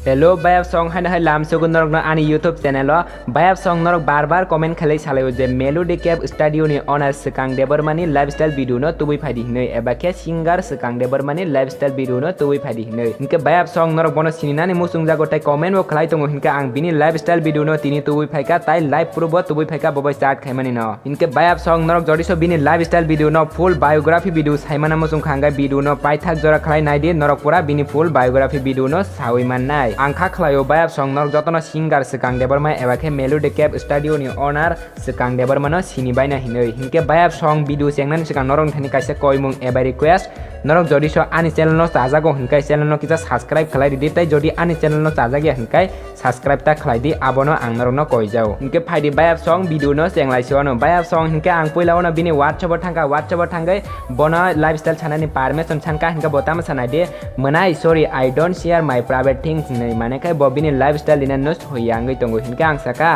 Hello bayap song hai hai lam sugun norok na ani YouTube channel o bayap song norok bar comment khalai salayo je Melody Cap Studio ni owner sekang debar mani lifestyle video no tubui phadi hinai eba ke singer sekang debar mani lifestyle video no tubui phadi hinai hinke bayap song norok bono sinina ni musung jago tai comment o khalai tongo hinke ang bini lifestyle video no tini tubui phaika tai live probo tubui phaika bobo start khaimani no hinke bayap song norok jodi so bini lifestyle video no full biography video saimana musung khanga video no paithak jora khalai nai di norok pura bini full biography video no sawi man nai angkha khlayo bayap song norok jotono singer sekang debar mai eba ke Melody Cap Studio ni owner sekang debar mano sini baina hinai hinke bayap song video sengnan sekang norok thani kaisa koimung eba request norok jodi so ani channel no tajago hinkai channel no kita subscribe khlai di tai jodi ani channel no tajagi hinkai subscribe ta khlai di abono ang norok no koijao hinke phaidi bayap song video no senglai sono bayap song hinke ang poilao no bini WhatsApp thangai bono lifestyle channel ni permission chanka hinka botam sanai de manai sorry I don't share my private things nei mane kai bobini lifestyle dinan no hoyangai tongo hinka ang saka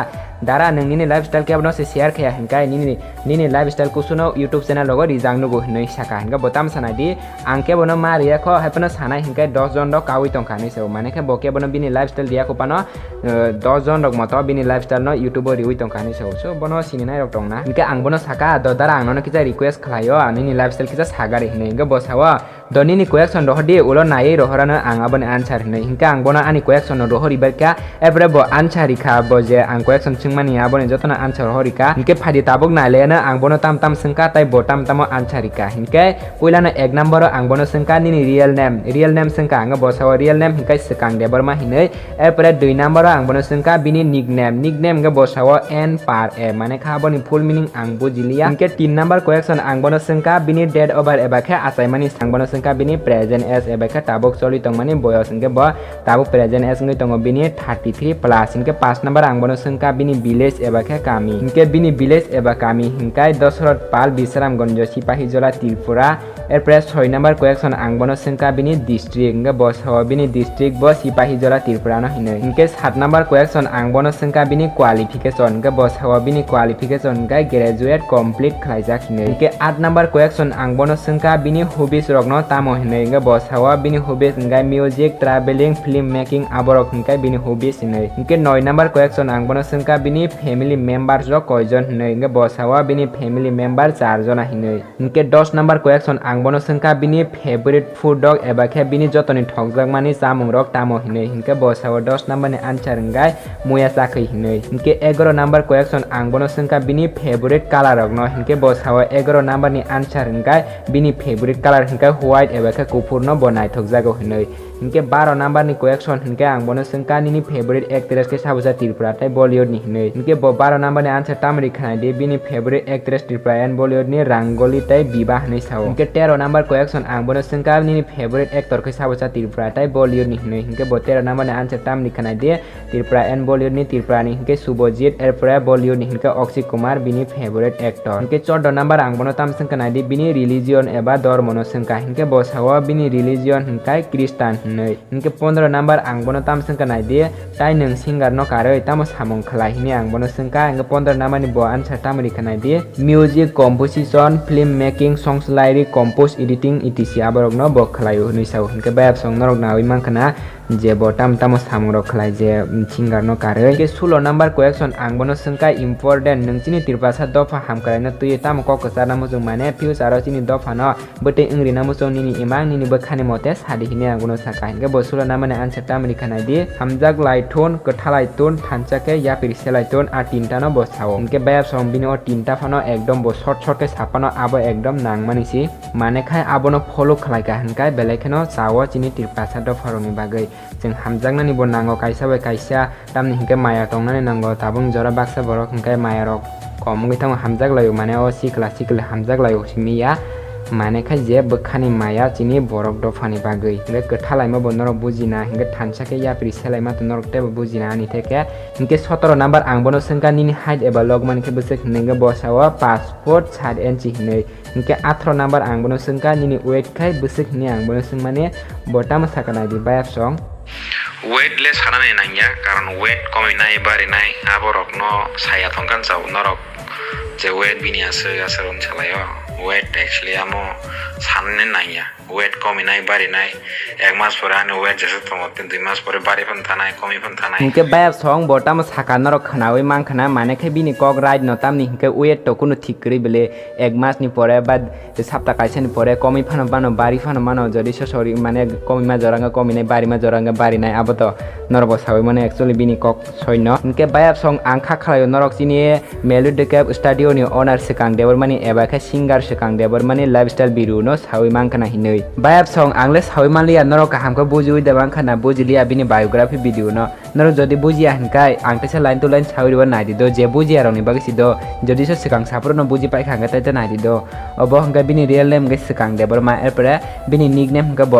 dara nangni lifestyle ke no se share khaya hinkai nini lifestyle kusuno YouTube channel logo rijang no go hinai saka hinka botam sanai di angke bono maria kho haipano sanai hinkai 10 jon rok kawi tongka ni se mane kai boke bono bini lifestyle dia ko pano 10 jon rok moto bini lifestyle no YouTube riwi tongka ni so bono sininai rok tongna hinka ang bono saka do dara ang no kita request khlayo nini lifestyle kita sagari hinai hinka bosawa donini question rohdi ulo nai rohorana ang abone answer hinai hinka ang bono ani question rohori berka ebre bo answer rikha bo je ang question chingmani abone jotona answer rohorika hinke phadi tabuk nailena ang bono tam sengka tai bo tam answer rika hinke poilana 1 number ang bono sengka nini real name sengka ang bosawa real name hinkai sekang debar ma hinai epre 2 number ang bono sengka bini nickname ga bosawa n par e mane kha boni full meaning ang bujilia hinke 3 number question ang bono sengka bini date over eba kha asaimani sang bono sengka bini present as eba kha tabuk soli tongmani boyos hinke bo tabuk present as ngai tongo bini 33 plus hinke 5 number ang bono sengka bini village eba kha kami hinke bini village eba kami hinkai Dasharat Pal Bisramganj Sipahijola Tripura epre 6 number question ang bono sengka bini district hinke bosawa bini district bo Sipahijola Tripura no hinai hinke 7 number question ang bono sengka bini qualification hinke bosawa bini qualification hinkai graduate complete khlaijak hinai hinke 8 number question ang bono sengka bini hobbies rokno tamo hinai hinke bosawa bini hobbies hinkai music traveling film making aborok hinkai bini hobbies hinai hinke 9 number question ang bono sengka bini family members rok koijon hinai hinke bosawa bini family member 4 jona hinai hinke 10 number question ang bono sengka bini favorite food dog eba khe bini jotoni thokjak mani chamung rok tamo hinai hinke bosawa 10 number ni answer hingai muya chakhai hinai hinke 11 number question ang bono sengka bini favorite color rok no hinke bosawa 11 number ni answer hingai bini favorite color hinkai white eba khe kufur no bonai thokjago hinai hinke 12 number ni question hinke ang bono sengka nini favorite actress ke sabuja Tripura tai Bollywood ni hinai hinke 12 number ni answer tamri khanai de bini favorite actress Tripura and Bollywood ni Rangoli tai Bibah ni sao hinke 13 number question ang bono sengka nini favorite actor ke sabuja Tripura tai Bollywood ni hinai hinke 13 number ni answer tamri khanai de Tripura and Bollywood ni Tripura ni hinke Subhajit erpore Bollywood ni hinke Akshay Kumar bini favorite actor hinke 14 number ang bono tam sengka nai de bini religion eba dharma no sengka hinke bosawa bini religion hinkai Christian hinai hinke 15 number ang bono tam sengka nai de tai nung singer no karoi tamo samung khlai hini ang bono sengka hinke 15 number ni bo answer tamri khanai de music composition film making songs lyric compose editing etc aborok no bo khlai huni sao hinke bayap song norok nawi mankana je botam tamo samung rok khlai je singer no karoi ke 16 number question ang bono sengka important nungchini tirpasa dofa hamkrai na tuye tamo ko kasar na mujung mane future chini dofa no bete ingri na mujung nini imang nini bekhani mote sadi hini ang bono saka hinke bo 16 number ni answer tamri khanai di hamjak laiton kathalai ton thanchake ya pir selai ton ar tinta no bo sao hinke bayap song bini o tinta phano ekdom bo short ke sapano abo ekdom nangmani si mane khai abono follow khlai ka hinkai belekheno sawo chini tirpasa dofa roni bagai jeng hamjaknani bo nango kaisa bai kaisa tamni hinke maya tongnani nango tabung jora baksa borok hinkai maya rok komungoi tamo hamjak layo mane o sikla hamjak layo simiya mane khai je bekhani maya chini borok dofani bagai hinke kathalai ma bonoro bujina hinke thanchake ya pri selai ma to norok tebe bujina ani theke hinke 17 number ang bono sengka nini height eba logman ke besek hinge bosawa passport 4 inch hinai hinke 18 number ang bono sengka nini weight khai besek ni ang bono seng mane botam sakana di bayap song weight less hanane nangya karon weight komai nai bari nai aborok no saya thongkan chau norok যে wait বিনি আছে আসারন চালায় wait actually আমো সামনে Naiya wait কমি নাই বাড়ি নাই 1 মাস পরে আনে ওয়েট যেসে তোমার 2 মাস পরে বাড়ি ফোন থানায় কমি ফোন থানায় হিংকে বায়াব সং বটাম সাকা নরক খানাওই মাংখানা মানে খে বিনি কক রাইড নতাম নি হিংকে ওয়েট তো কোনো ঠিক করি বলে 1 মাস নি পরে বা সপ্তাহ কাইছেন পরে কমি ফানো বানো বাড়ি ফানো মানো যদি সরি মানে কমি মা জরাঙ্গা কমি নাই বাড়ি মা জরাঙ্গা বাড়ি নাই আবো তো নরক সাওই মানে অ্যাকচুয়ালি বিনি কক সৈন্য হিংকে বায়াব সং আংখা খালায় নরক চিনি মেলোডি ক্যাব স্টুডিও নি অনার সেকাং দেবর মানে এবাকে সিঙ্গার সেকাং দেবর মানে লাইফস্টাইল বিরু নো সাওই মাংখানা হিনই বায়াব সং আংলে সাওই মানলিয়া নরক হামকে বুঝুই দেবাং খানা বুঝলিয়া বিনি বায়োগ্রাফি ভিডিও নো নরক যদি বুঝিয়া হানকাই আংতেছে লাইন টু লাইন সাউরি বা নাই দিদো যে বুঝিয়া রনি বাকি সিদো যদি সে সেকাং সাপুরো ন বুঝি পাই খাঙ্গা তাইতে নাই দিদো অব হাঙ্গা বিনি রিয়েল নেম গে সেকাং দেবর মা এরপরে বিনি নিক নেম হাঙ্গা ব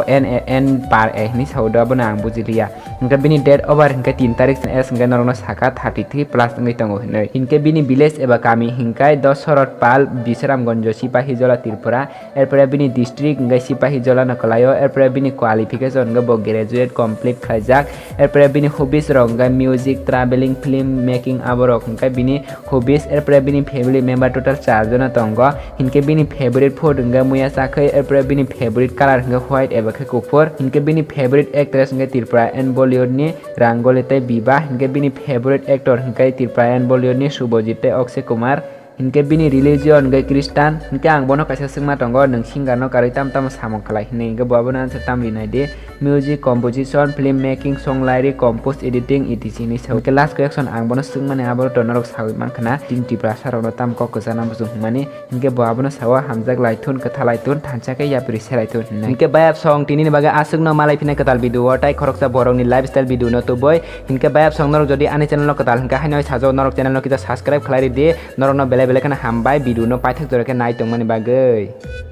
এন পার এ নি সাউদা বনা আং বুঝিলিয়া হাঙ্গা বিনি ডেট ওভার হাঙ্গা 3 তারিখ এস হাঙ্গা নরক সাকা 33 প্লাস নই তঙ্গ হই হিনকে বিনি ভিলেজ এবা কামি হিনকাই 10 শরত পাল বিশরামগঞ্জ সিপাহি জলা ত্রিপুরা এরপরে বিনি ডিস্ট্রিক্ট হাঙ্গা সিপাহি জলা নকলায়ো এরপরে বিনি কোয়ালিফিকেশন হাঙ্গা ব গ্রাজুয়েট কমপ্লিট খাইজাক এরপরে বিনি হবিস Ranga music travelling film making আবরক হিনকাই বিনি হবিস এরপরে বিনি ফ্যামিলি মেম্বার টোটাল 4 জন তঙ্গ হিনকে বিনি ফেভারিট ফুড হাঙ্গা মুয়া সাখै এরপরে বিনি ফেভারিট কালার হাঙ্গা হোয়াইট এবা খে কুফুর হিনকে বিনি ফেভারিট एक्ट्रेस हांगे त्रिपुरा एंड बॉलीवुड नि रांगोलिते बिबा हिनके बिनी फेवरेट एक्टर हिनके त्रिपुरा एंड बॉलीवुड नि शुभजित अक्षय कुमार हिनके बिनी रिलीजियन हांगे क्रिस्टान हिनके आं बनो काइसा सिंगमा तंगो नों सिंगार नो कारै ताम ताम सामं खालाय हिनै हिनके बवाबो नान ताम लिनाय दे music composition film making song lyric compose editing ETC नि साव के लास्ट कलेक्शन आं बनो सिंगमाने आबो टनरक सावि मानखाना टिम टिप्रा सारावनो ताम क कजाना बुजुं माने हिनके बवाबो सावा हामजाक लाइथुन कथा लाइथुन थानचाके यापरि सेलाइथुन हिनके बायाब सॉन्ग टिनि बागे आसुगनो मालाय फिनाय कताल भिडियो टाइ खरकसा बरंनि लाइफस्टाइल भिडियो न तो बय हिनके बायाब सॉन्ग नरक जदि आनि चैनल कताल हिनका हाइनय साजो नरक चैनल किता सब्सक्राइब खालाय दे नरक न बेले बेले खाना हामबाय भिडियो न पाइथक जरके नाय तंगमानि बागै।